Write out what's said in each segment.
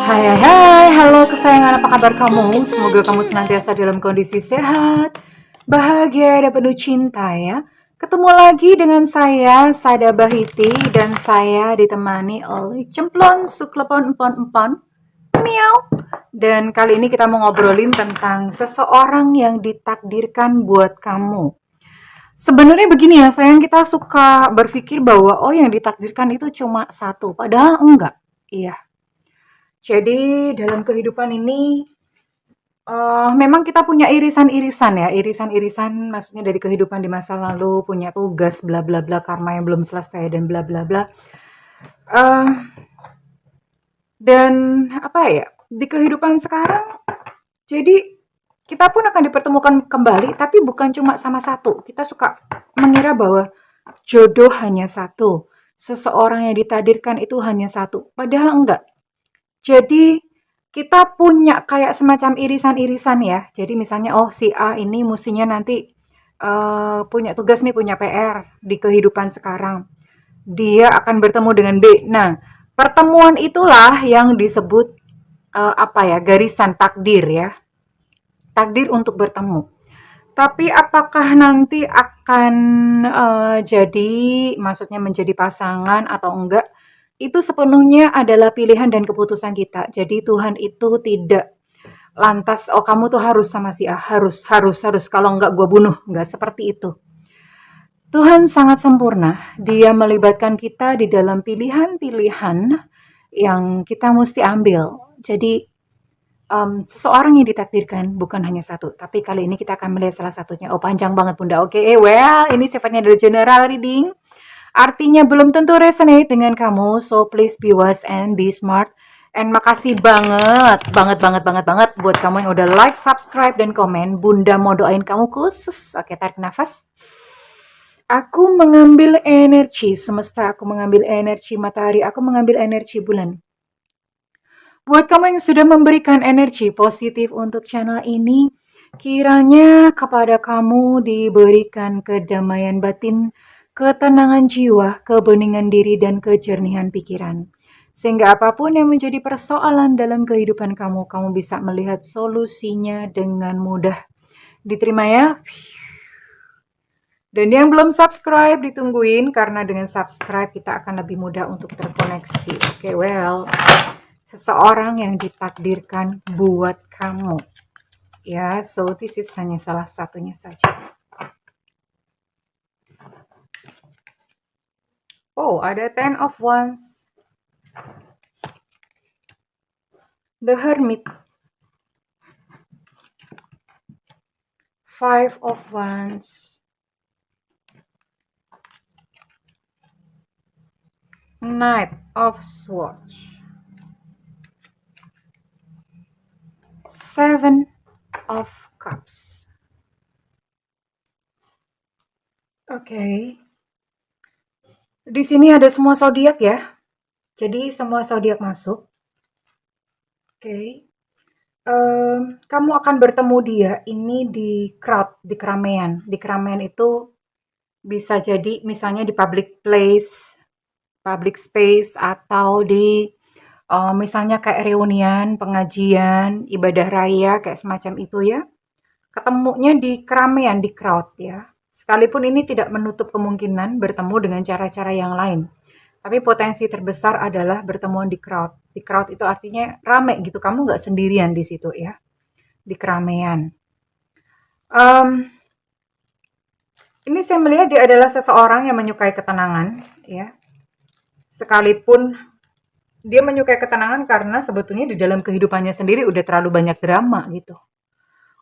Hai hai hai, halo kesayangan, apa kabar kamu? Semoga kamu senantiasa dalam kondisi sehat, bahagia, dan penuh cinta ya. Ketemu lagi dengan saya, Sada Bahiti, dan saya ditemani oleh Cemplon Suklepon Empon Empon, Miau. Dan kali ini kita mau ngobrolin tentang seseorang yang ditakdirkan buat kamu. Sebenarnya begini ya, sayang, kita suka berpikir bahwa oh yang ditakdirkan itu cuma satu, padahal enggak. Iya. Jadi dalam kehidupan ini memang kita punya irisan-irisan ya, irisan-irisan maksudnya dari kehidupan di masa lalu, punya tugas bla bla bla, karma yang belum selesai dan bla bla bla. Eee, dan apa ya, di kehidupan sekarang jadi kita pun akan dipertemukan kembali, tapi bukan cuma sama satu. Kita suka mengira bahwa jodoh hanya satu, seseorang yang ditakdirkan itu hanya satu, padahal enggak. Jadi kita punya kayak semacam irisan-irisan ya. Jadi misalnya, oh si A ini mestinya nanti punya tugas nih, punya PR di kehidupan sekarang. Dia akan bertemu dengan B. Nah, pertemuan itulah yang disebut apa ya, garisan takdir ya. Takdir untuk bertemu. Tapi apakah nanti akan jadi, maksudnya menjadi pasangan atau enggak, itu sepenuhnya adalah pilihan dan keputusan kita. Jadi Tuhan itu tidak lantas, oh kamu tuh harus sama si A, harus, kalau enggak gue bunuh. Enggak seperti itu. Tuhan sangat sempurna. Dia melibatkan kita di dalam pilihan-pilihan yang kita mesti ambil. Jadi seseorang yang ditakdirkan bukan hanya satu, tapi kali ini kita akan melihat salah satunya. Oh, panjang banget Bunda. Oke, well, ini sifatnya adalah general reading. Artinya belum tentu resonate dengan kamu, so please be wise and be smart. And makasih banget buat kamu yang udah like, subscribe, dan komen. Bunda mau doain kamu khusus. Oke, tarik nafas. Aku mengambil energi semesta, aku mengambil energi matahari, aku mengambil energi bulan. Buat kamu yang sudah memberikan energi positif untuk channel ini, kiranya kepada kamu diberikan kedamaian batin, ketenangan jiwa, kebeningan diri, dan kejernihan pikiran. Sehingga apapun yang menjadi persoalan dalam kehidupan kamu, kamu bisa melihat solusinya dengan mudah. Diterima ya. Dan yang belum subscribe ditungguin, karena dengan subscribe kita akan lebih mudah untuk terkoneksi. Oke, well. Seseorang yang ditakdirkan buat kamu. Ya, so this is hanya salah satunya saja. Oh, ada 10 of Wands. The Hermit. 5 of Wands. Knight of Swords. 7 of Cups. Oke. Di sini ada semua zodiak ya. Jadi semua zodiak masuk. Oke. Kamu akan bertemu dia ini di crowd, di keramaian. Di keramaian itu bisa jadi misalnya di public place, public space, atau di misalnya kayak reunian, pengajian, ibadah raya, kayak semacam itu ya. Ketemunya di keramaian, di crowd ya. Sekalipun ini tidak menutup kemungkinan bertemu dengan cara-cara yang lain. Tapi potensi terbesar adalah bertemuan di crowd. Di crowd itu artinya rame gitu, kamu nggak sendirian di situ ya. Di keramaian. Ini saya melihat dia adalah seseorang yang menyukai ketenangan ya. Sekalipun dia menyukai ketenangan karena sebetulnya di dalam kehidupannya sendiri udah terlalu banyak drama gitu.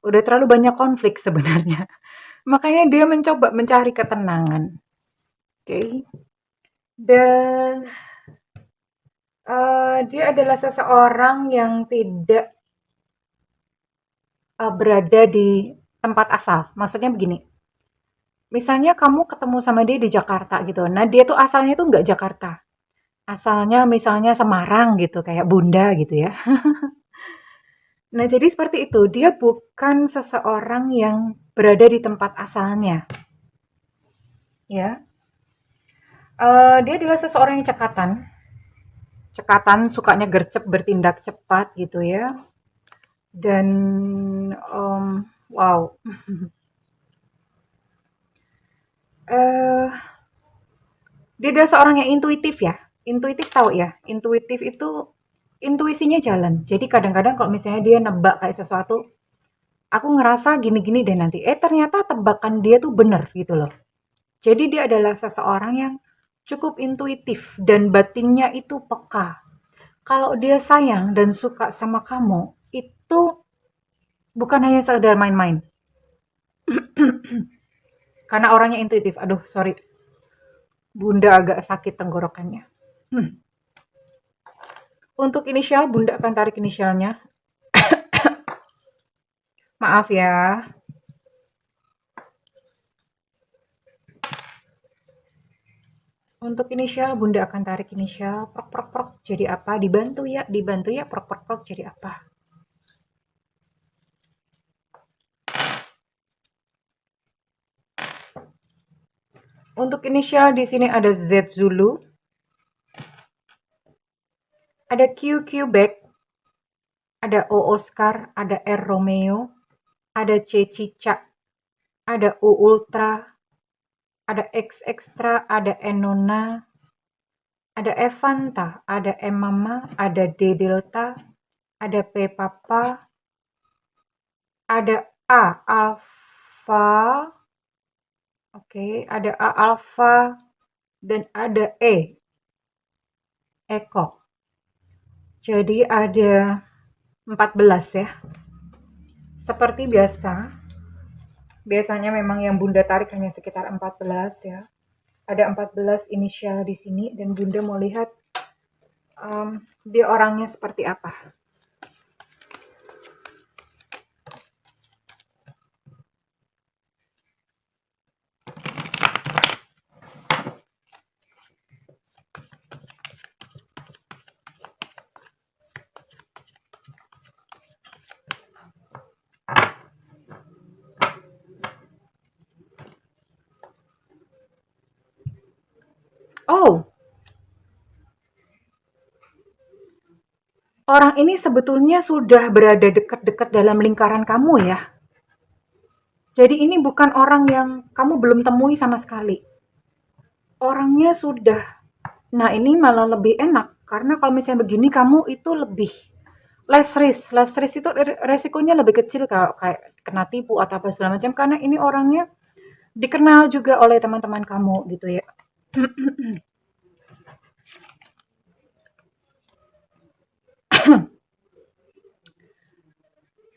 Udah terlalu banyak konflik sebenarnya. Makanya dia mencoba mencari ketenangan. Oke. Dan dia adalah seseorang yang tidak berada di tempat asal. Maksudnya begini. Misalnya kamu ketemu sama dia di Jakarta gitu. Nah, dia tuh asalnya tuh nggak Jakarta. Asalnya misalnya Semarang gitu, kayak Bunda gitu ya. Nah, jadi seperti itu. Dia bukan seseorang yang berada di tempat asalnya. Ya. Dia adalah seseorang yang cekatan. cekatan, sukanya gercep, bertindak cepat gitu ya. Dan wow, eh dia adalah seorang yang intuitif ya. Intuitif tahu ya. Intuitif itu intuisinya jalan. Jadi kadang-kadang kalau misalnya dia nebak kayak sesuatu, aku ngerasa gini-gini deh nanti. Ternyata tebakan dia tuh bener gitu loh. Jadi dia adalah seseorang yang cukup intuitif dan batinnya itu peka. Kalau dia sayang dan suka sama kamu, itu bukan hanya sekedar main-main. Karena orangnya intuitif. Aduh, sorry. Bunda agak sakit tenggorokannya. Hmm. Untuk inisial, Bunda akan tarik inisialnya. Maaf ya. Untuk inisial, Bunda akan tarik inisial. Prok, prok, prok. Jadi apa? Dibantu ya, dibantu ya. Prok, prok, prok. Jadi apa? Untuk inisial di sini ada Z Zulu, ada Q Quebec, ada O Oscar, ada R Romeo, ada C Cicak, ada U Ultra, ada X Extra, ada N Nona, ada F Fanta, ada M Mama, ada D Delta, ada P Papa, ada A Alpha, oke, ada A Alpha, dan ada E Eko. Jadi ada 14 ya. Seperti biasa, biasanya memang yang Bunda tarik hanya sekitar 14 ya. Ada 14 inisial di sini dan Bunda mau lihat dia orangnya seperti apa. Oh, orang ini sebetulnya sudah berada dekat-dekat dalam lingkaran kamu ya. Jadi ini bukan orang yang kamu belum temui sama sekali. Orangnya sudah. Nah, ini malah lebih enak karena kalau misalnya begini kamu itu lebih less risk. Less risk itu resikonya lebih kecil kalau kayak kena tipu atau apa segala macam karena ini orangnya dikenal juga oleh teman-teman kamu gitu ya.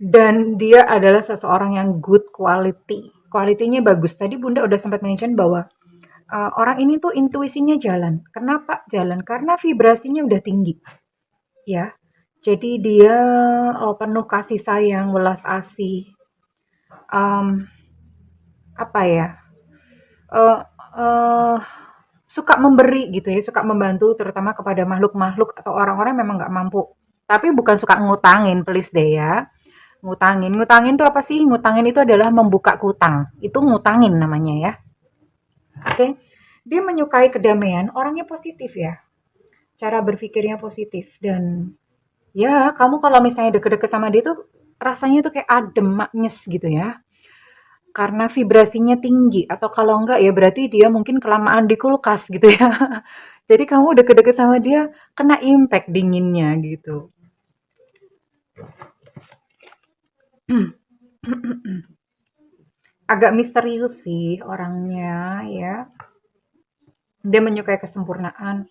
Dan dia adalah seseorang yang good quality. Quality-nya bagus. Tadi Bunda udah sempat mention bahwa orang ini tuh intuisinya jalan. Kenapa jalan? Karena vibrasinya udah tinggi, ya. Jadi dia penuh kasih sayang, welas asih, um, apa ya? eh eh, suka memberi gitu ya, suka membantu terutama kepada makhluk-makhluk atau orang-orang yang memang nggak mampu. Tapi bukan suka ngutangin, please deh ya. Ngutangin, ngutangin tuh apa sih? Ngutangin itu adalah membuka utang. Itu ngutangin namanya ya. Oke. Dia menyukai kedamaian, orangnya positif ya. Cara berpikirnya positif dan ya kamu kalau misalnya deket-deket sama dia tuh rasanya tuh kayak adem, maknyes gitu ya. Karena vibrasinya tinggi atau kalau enggak ya berarti dia mungkin kelamaan di kulkas gitu ya. Jadi kamu deket-deket sama dia kena impact dinginnya gitu. Agak misterius sih orangnya ya. Dia menyukai kesempurnaan.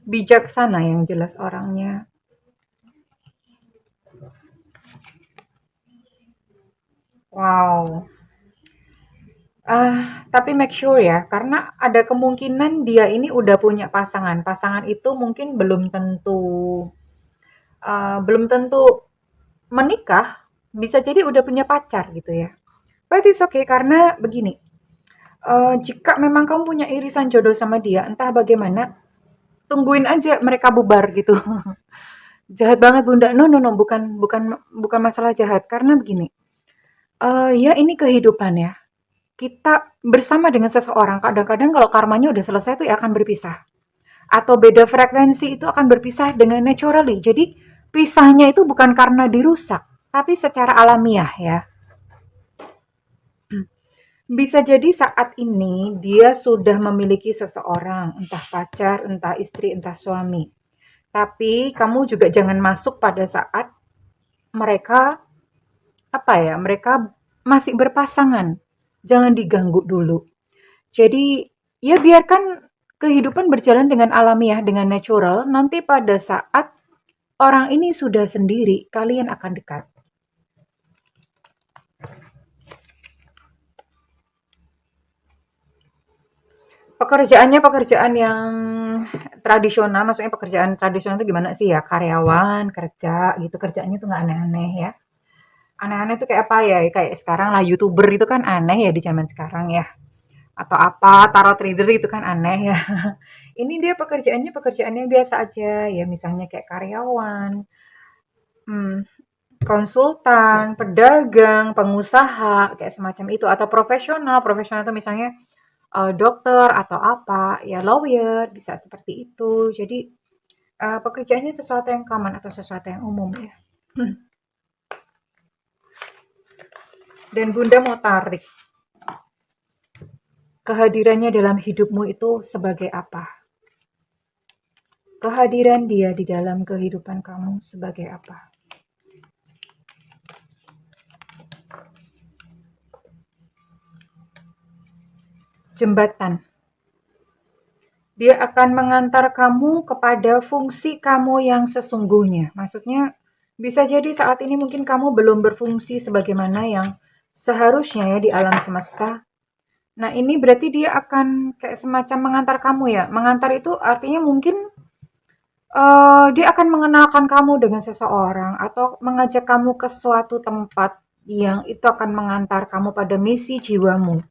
Bijaksana yang jelas orangnya. Wow. Tapi make sure ya, karena ada kemungkinan dia ini udah punya pasangan. Pasangan itu mungkin belum tentu menikah, bisa jadi udah punya pacar gitu ya. But it's okay karena begini, jika memang kamu punya irisan jodoh sama dia, entah bagaimana, tungguin aja mereka bubar gitu. Jahat banget Bunda. No, no, no, bukan masalah jahat karena begini. Ya ini kehidupan ya. Kita bersama dengan seseorang, kadang-kadang kalau karmanya udah selesai tuh ya akan berpisah. atau beda frekuensi itu akan berpisah dengan naturally. Jadi pisahnya itu bukan karena dirusak, tapi secara alamiah ya. Bisa jadi saat ini dia sudah memiliki seseorang, entah pacar, entah istri, entah suami. Tapi kamu juga jangan masuk pada saat mereka apa ya, mereka masih berpasangan. Jangan diganggu dulu. Jadi ya biarkan kehidupan berjalan dengan alamiah, dengan natural. Nanti pada saat orang ini sudah sendiri, kalian akan dekat. Pekerjaannya pekerjaan yang tradisional, maksudnya pekerjaan tradisional itu gimana sih ya? Karyawan, kerja gitu, kerjaannya tuh nggak aneh-aneh ya. Aneh-aneh tuh kayak apa ya? Kayak sekarang lah YouTuber itu kan aneh ya di zaman sekarang ya. Atau apa, tarot trader itu kan aneh ya. Ini dia pekerjaannya pekerjaan yang biasa aja ya, misalnya kayak karyawan, hmm, konsultan, pedagang, pengusaha, kayak semacam itu atau profesional. Profesional itu misalnya dokter atau apa, ya lawyer, bisa seperti itu. Jadi pekerjaannya sesuatu yang common atau sesuatu yang umum ya. Dan Bunda mau tarik kehadirannya dalam hidupmu itu sebagai apa? Kehadiran dia di dalam kehidupan kamu sebagai apa? Jembatan. Dia akan mengantar kamu kepada fungsi kamu yang sesungguhnya. Maksudnya, bisa jadi saat ini mungkin kamu belum berfungsi sebagaimana yang seharusnya ya di alam semesta. Nah, ini berarti dia akan kayak semacam mengantar kamu ya. Mengantar itu artinya mungkin dia akan mengenalkan kamu dengan seseorang atau mengajak kamu ke suatu tempat yang itu akan mengantar kamu pada misi jiwamu.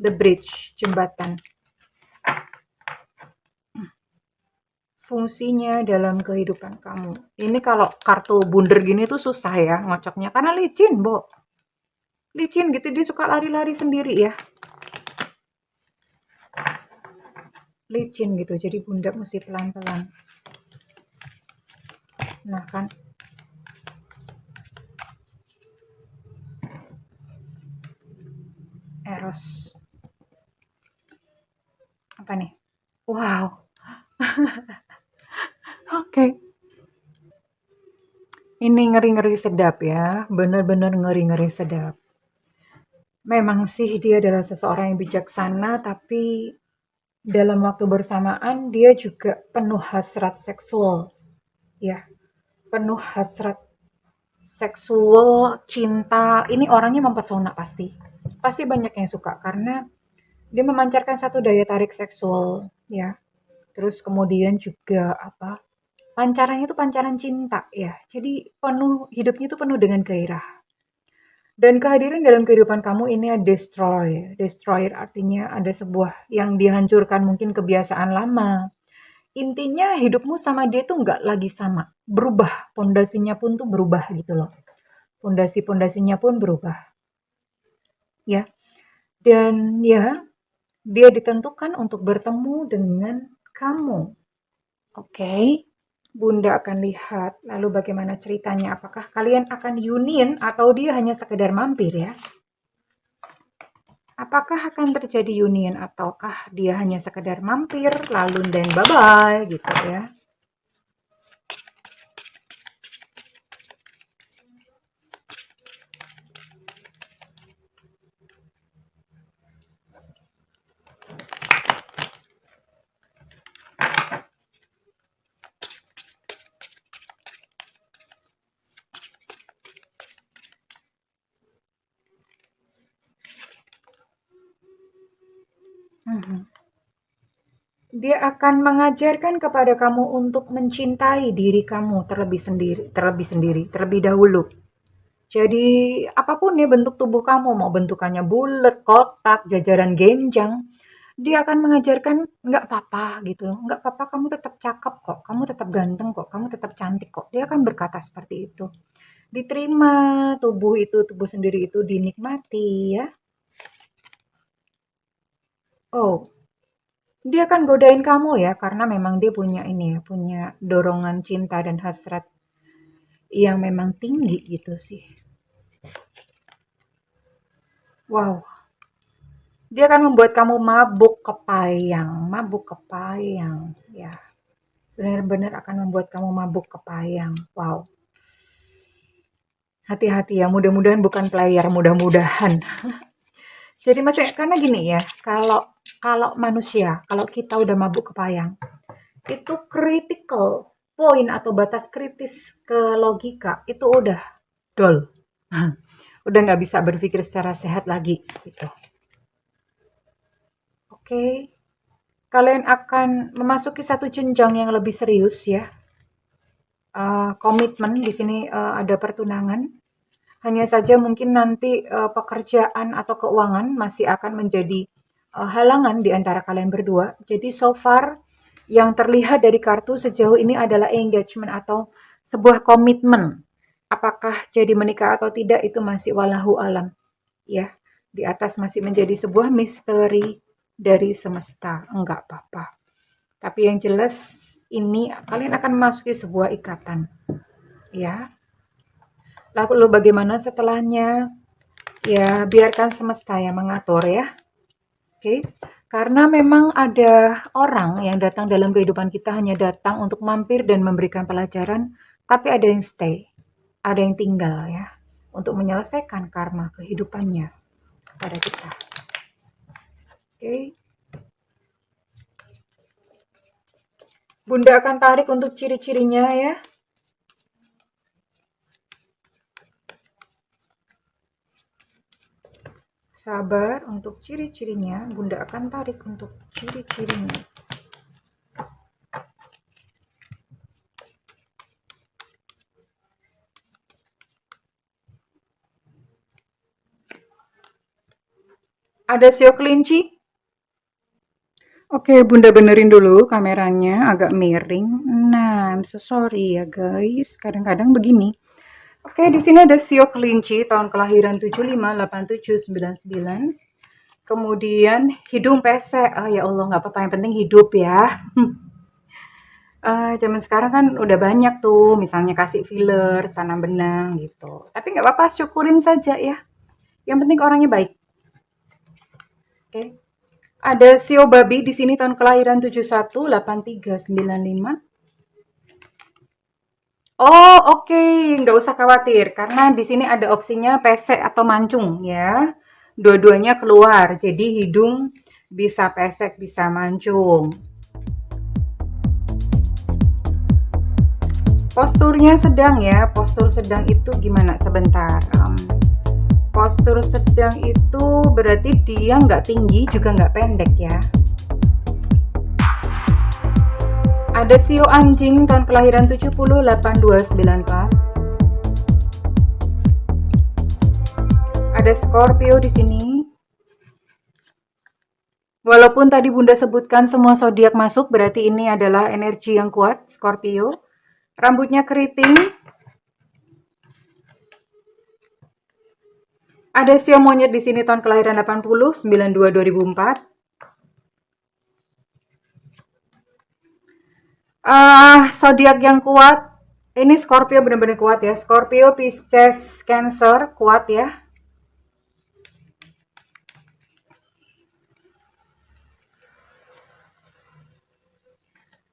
The bridge, jembatan. Fungsinya dalam kehidupan kamu. Ini kalau kartu bunder gini tuh susah ya ngocoknya karena licin, Bo. Licin gitu dia suka lari-lari sendiri ya. Licin gitu. Jadi bunda mesti pelan-pelan. Nah, kan Eros. Apa nih? Wow. Oke. Ini ngeri-ngeri sedap ya. Bener-bener ngeri-ngeri sedap. Memang sih dia adalah seseorang yang bijaksana, tapi dalam waktu bersamaan dia juga penuh hasrat seksual. Ya, penuh hasrat seksual, cinta. Ini orangnya mempesona pasti. Pasti banyak yang suka karena dia memancarkan satu daya tarik seksual, ya. Terus kemudian juga apa? Pancarannya itu pancaran cinta, ya. Jadi penuh hidupnya itu penuh dengan gairah. Dan kehadiran dalam kehidupan kamu ini ada destroy. Destroyer artinya ada sebuah yang dihancurkan mungkin kebiasaan lama. Intinya hidupmu sama dia tuh nggak lagi sama. Berubah. Pondasinya pun tuh berubah gitu loh. Pondasi-pondasinya pun berubah. Ya. Dan ya, dia ditentukan untuk bertemu dengan kamu. Oke. Bunda akan lihat lalu bagaimana ceritanya. Apakah kalian akan union atau dia hanya sekedar mampir ya? Apakah akan terjadi union ataukah dia hanya sekedar mampir lalu dan bye-bye gitu ya. Mhm. Dia akan mengajarkan kepada kamu untuk mencintai diri kamu terlebih dahulu. Jadi apapun ya bentuk tubuh kamu, mau bentukannya bulat, kotak, jajaran genjang, dia akan mengajarkan nggak apa-apa gitu loh, nggak apa-apa kamu tetap cakep kok, kamu tetap ganteng kok, kamu tetap cantik kok. Dia akan berkata seperti itu. Diterima tubuh itu, tubuh sendiri itu dinikmati ya. Oh, Dia akan godain kamu ya, karena memang dia punya ini ya, punya dorongan cinta dan hasrat yang memang tinggi gitu sih. Wow, dia akan membuat kamu mabuk kepayang, ya. Benar-benar akan membuat kamu mabuk kepayang. Wow, hati-hati ya, mudah-mudahan bukan player, mudah-mudahan. Jadi maksudnya karena gini ya, kalau kalau manusia, kalau kita udah mabuk kepayang, itu critical point atau batas kritis ke logika itu udah dol. Udah nggak bisa berpikir secara sehat lagi gitu. Oke, kalian akan memasuki satu jenjang yang lebih serius ya. Komitmen di sini ada pertunangan. Hanya saja mungkin nanti pekerjaan atau keuangan masih akan menjadi halangan di antara kalian berdua. Jadi so far yang terlihat dari kartu sejauh ini adalah engagement atau sebuah komitmen. Apakah jadi menikah atau tidak itu masih walahu alam. Ya, di atas masih menjadi sebuah misteri dari semesta. Enggak apa-apa. Tapi yang jelas ini kalian akan memasuki sebuah ikatan. Ya, lalu bagaimana setelahnya? Ya, biarkan semesta yang mengatur ya. Oke. Karena memang ada orang yang datang dalam kehidupan kita hanya datang untuk mampir dan memberikan pelajaran, tapi ada yang stay, ada yang tinggal ya, untuk menyelesaikan karma kehidupannya kepada kita. Oke. Bunda akan tarik untuk ciri-cirinya ya. Sabar untuk ciri-cirinya, Bunda akan tarik untuk ciri-cirinya. Ada sio kelinci. Oke, Bunda benerin dulu kameranya agak miring. Nah, I'm so sorry ya guys. Kadang-kadang begini. Oke, di sini ada sio kelinci tahun kelahiran 75, 87, 99. Kemudian hidung pesek. Ah, ya Allah, nggak apa-apa. Yang penting hidup ya. Zaman sekarang kan udah banyak tuh, misalnya kasih filler, tanam benang gitu. Tapi nggak apa-apa, syukurin saja ya. Yang penting orangnya baik. Oke. Ada sio babi di sini tahun kelahiran 71, 83, 95. Oh, oke, nggak usah khawatir karena di sini ada opsinya pesek atau mancung ya. Dua-duanya keluar, jadi hidung bisa pesek, bisa mancung. Posturnya sedang ya, postur sedang itu gimana? Sebentar. Postur sedang itu berarti dia nggak tinggi juga nggak pendek ya. Ada sio anjing tahun kelahiran 70, 82, 94. Ada Scorpio di sini. Walaupun tadi Bunda sebutkan semua zodiak masuk, berarti ini adalah energi yang kuat, Scorpio. Rambutnya keriting. Ada sio monyet di sini tahun kelahiran 80, 92, 2004. Zodiak yang kuat. Ini Scorpio benar-benar kuat ya. Scorpio, Pisces, Cancer kuat ya.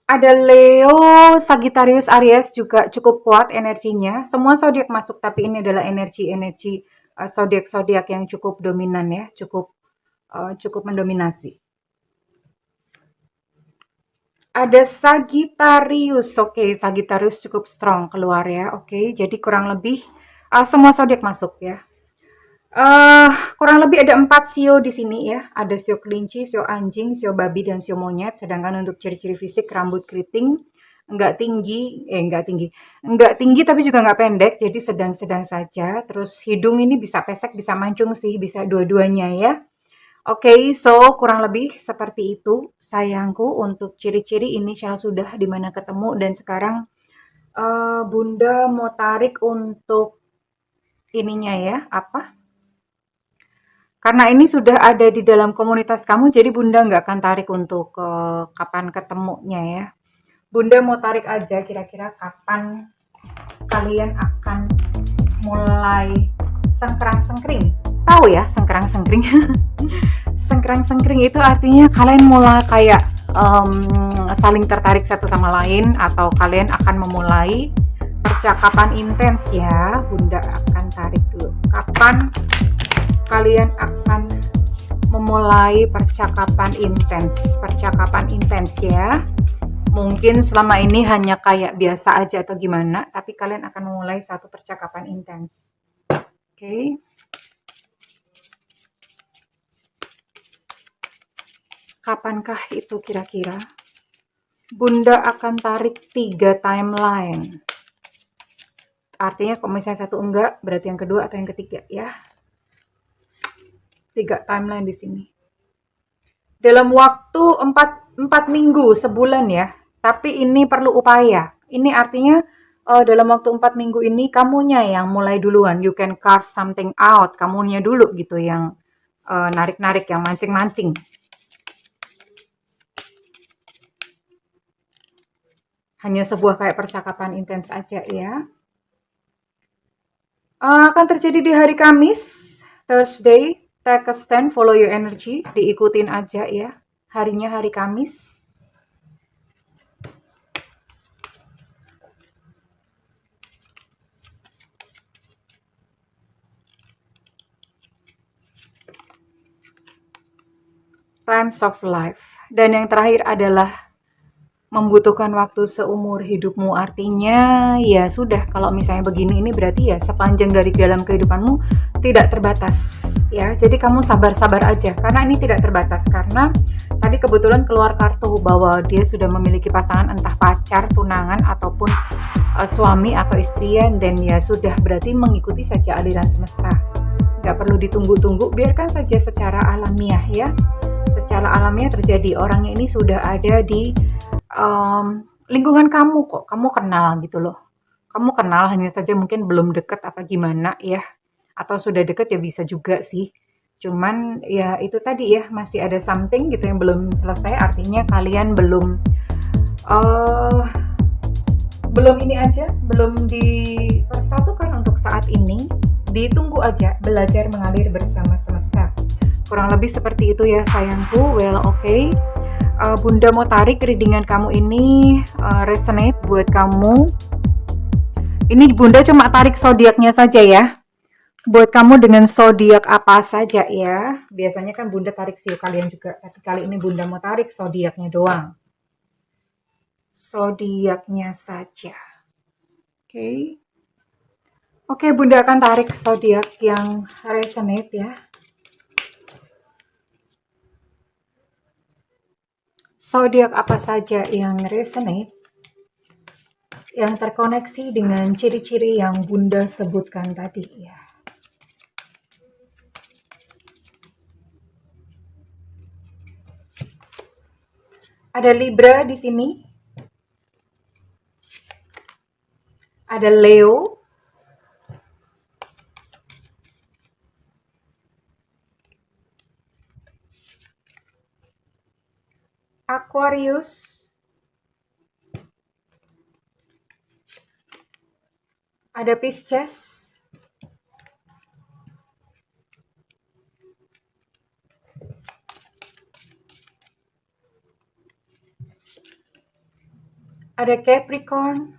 Ada Leo, Sagittarius, Aries juga cukup kuat energinya. Semua zodiak masuk, tapi ini adalah energi-energi zodiak-zodiak yang cukup dominan ya, cukup mendominasi. Ada Sagittarius, oke, Sagittarius cukup strong keluar ya, oke. Jadi kurang lebih semua zodiak masuk ya. Kurang lebih ada 4 sio di sini ya. Ada sio kelinci, sio anjing, sio babi, dan sio monyet. Sedangkan untuk ciri-ciri fisik rambut keriting, enggak tinggi tapi juga enggak pendek, jadi sedang-sedang saja. Terus hidung ini bisa pesek, bisa mancung sih, bisa dua-duanya ya. Oke, so kurang lebih seperti itu sayangku untuk ciri-ciri inisial sudah di mana ketemu dan sekarang Bunda mau tarik untuk ininya ya, apa? Karena ini sudah ada di dalam komunitas kamu, jadi Bunda nggak akan tarik untuk kapan ketemunya ya. Bunda mau tarik aja kira-kira kapan kalian akan mulai sengkrang-sengkring. Tahu ya sengkrang-sengkring? Sengkrang-sengkring itu artinya kalian mulai kayak saling tertarik satu sama lain, atau kalian akan memulai percakapan intens ya. Bunda akan tarik dulu. Kapan kalian akan memulai percakapan intens ya. Mungkin selama ini hanya kayak biasa aja atau gimana, tapi kalian akan memulai satu percakapan intens. Oke. Kapankah itu kira-kira? Bunda akan tarik 3 timeline. Artinya kalau misalnya satu enggak, berarti yang kedua atau yang ketiga ya. 3 timeline di sini. Dalam waktu 4 minggu, sebulan ya. Tapi ini perlu upaya. Ini artinya dalam waktu 4 minggu ini kamunya yang mulai duluan. You can carve something out. Kamunya dulu gitu yang narik-narik, yang mancing-mancing. Hanya sebuah kayak percakapan intens aja ya. Akan terjadi di hari Kamis, Thursday. Take a stand, follow your energy. Diikutin aja ya. Harinya hari Kamis. Times of life. Dan yang terakhir adalah membutuhkan waktu seumur hidupmu. Artinya ya sudah, kalau misalnya begini, ini berarti ya sepanjang dari dalam kehidupanmu tidak terbatas ya. Jadi kamu sabar-sabar aja, karena ini tidak terbatas. Karena tadi kebetulan keluar kartu bahwa dia sudah memiliki pasangan, entah pacar, tunangan, ataupun suami atau istri ya. Dan ya sudah, berarti mengikuti saja aliran semesta, nggak perlu ditunggu-tunggu, biarkan saja secara alamiah ya. Secara alamiah terjadi. Orangnya ini sudah ada di lingkungan kamu kok, kamu kenal gitu loh. Kamu kenal, hanya saja mungkin belum deket apa gimana ya. Atau sudah deket ya bisa juga sih. Cuman ya itu tadi ya, masih ada something gitu yang belum selesai. Artinya kalian belum ini aja, belum dipersatukan untuk saat ini. Ditunggu aja, belajar mengalir bersama semesta. Kurang lebih seperti itu ya sayangku. Well, okay. Bunda mau tarik readingan kamu ini resonate buat kamu. Ini Bunda cuma tarik zodiaknya saja ya. Buat kamu dengan zodiak apa saja ya. Biasanya kan Bunda tarik sih kalian juga, tapi kali ini Bunda mau tarik zodiaknya doang. Zodiaknya saja. Oke. Oke, Bunda akan tarik zodiak yang resonate ya. Zodiak apa saja yang resonate, yang terkoneksi dengan ciri-ciri yang Bunda sebutkan tadi ya. Ada Libra di sini. Ada Leo. Aquarius. Ada Pisces. Ada Capricorn.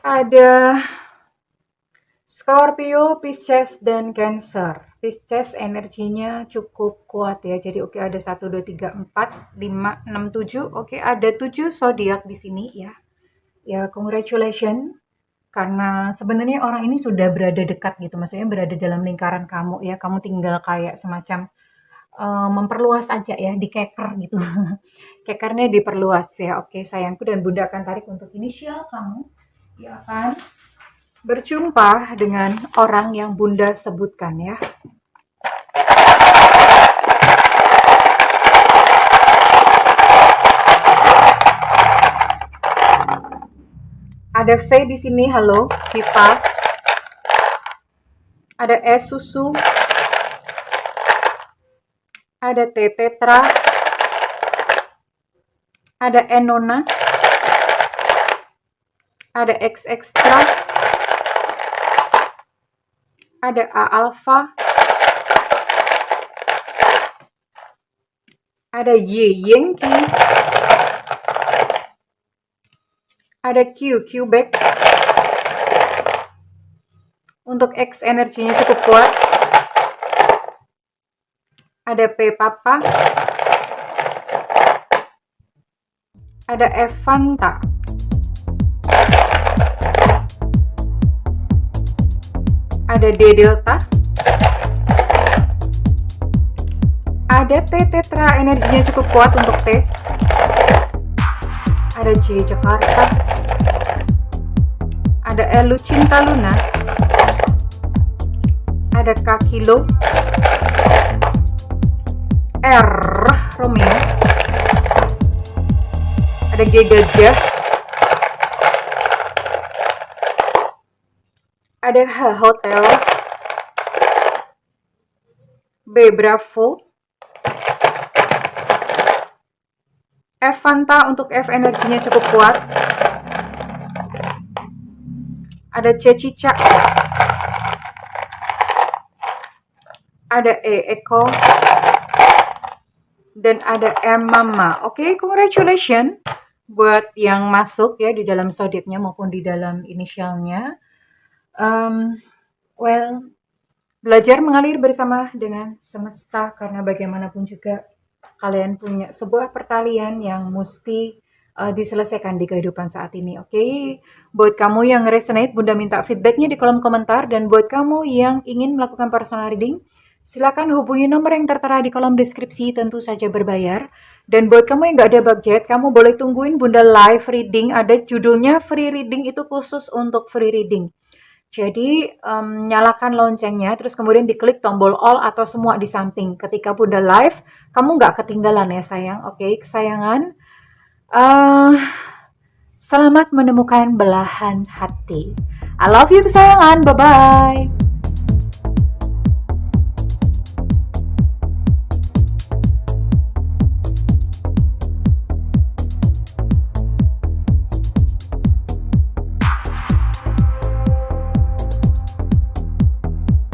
Ada Scorpio, Pisces, dan Cancer. Pisces energinya cukup kuat ya. Jadi oke, ada 1, 2, 3, 4, 5, 6, 7. Oke, ada 7 zodiak di sini ya. Ya, congratulations. Karena sebenarnya orang ini sudah berada dekat gitu. Maksudnya berada dalam lingkaran kamu ya. Kamu tinggal kayak semacam memperluas aja ya, dikeker gitu. Kekernya diperluas ya. Oke, sayangku, dan Bunda akan tarik untuk inisial kamu. Ya kan? Berjumpa dengan orang yang Bunda sebutkan ya. Ada V di sini, halo, Viva. Ada E susu. Ada T tetra. Ada E nona. Ada X extra. Ada A alpha. Ada Y Yankee. Ada Q Quebec. Untuk X energinya cukup kuat. Ada P Papa. Ada F Fanta. Ada D Delta. Ada T Tetra, energinya cukup kuat untuk T. Ada J Jakarta. Ada L Lucinta Luna. Ada K Kilo. R Romeo. Ada G Gajah. Ada H Hotel. B Bravo. F Fanta, untuk F energinya cukup kuat. Ada C Cicak. Ada E Eko. Dan ada M Mama. Oke, congratulations buat yang masuk ya di dalam zodiaknya maupun di dalam inisialnya. Well, belajar mengalir bersama dengan semesta, karena bagaimanapun juga kalian punya sebuah pertalian yang mesti diselesaikan di kehidupan saat ini. Oke, buat kamu yang resonate, Bunda minta feedbacknya di kolom komentar. Dan buat kamu yang ingin melakukan personal reading, silakan hubungi nomor yang tertera di kolom deskripsi, tentu saja berbayar. Dan buat kamu yang nggak ada budget, kamu boleh tungguin Bunda live reading. Ada judulnya free reading, itu khusus untuk free reading. Jadi nyalakan loncengnya, terus kemudian diklik tombol all atau semua di samping. Ketika Bunda live, kamu nggak ketinggalan ya sayang. Oke, kesayangan. Selamat menemukan belahan hati. I love you kesayangan. Bye-bye.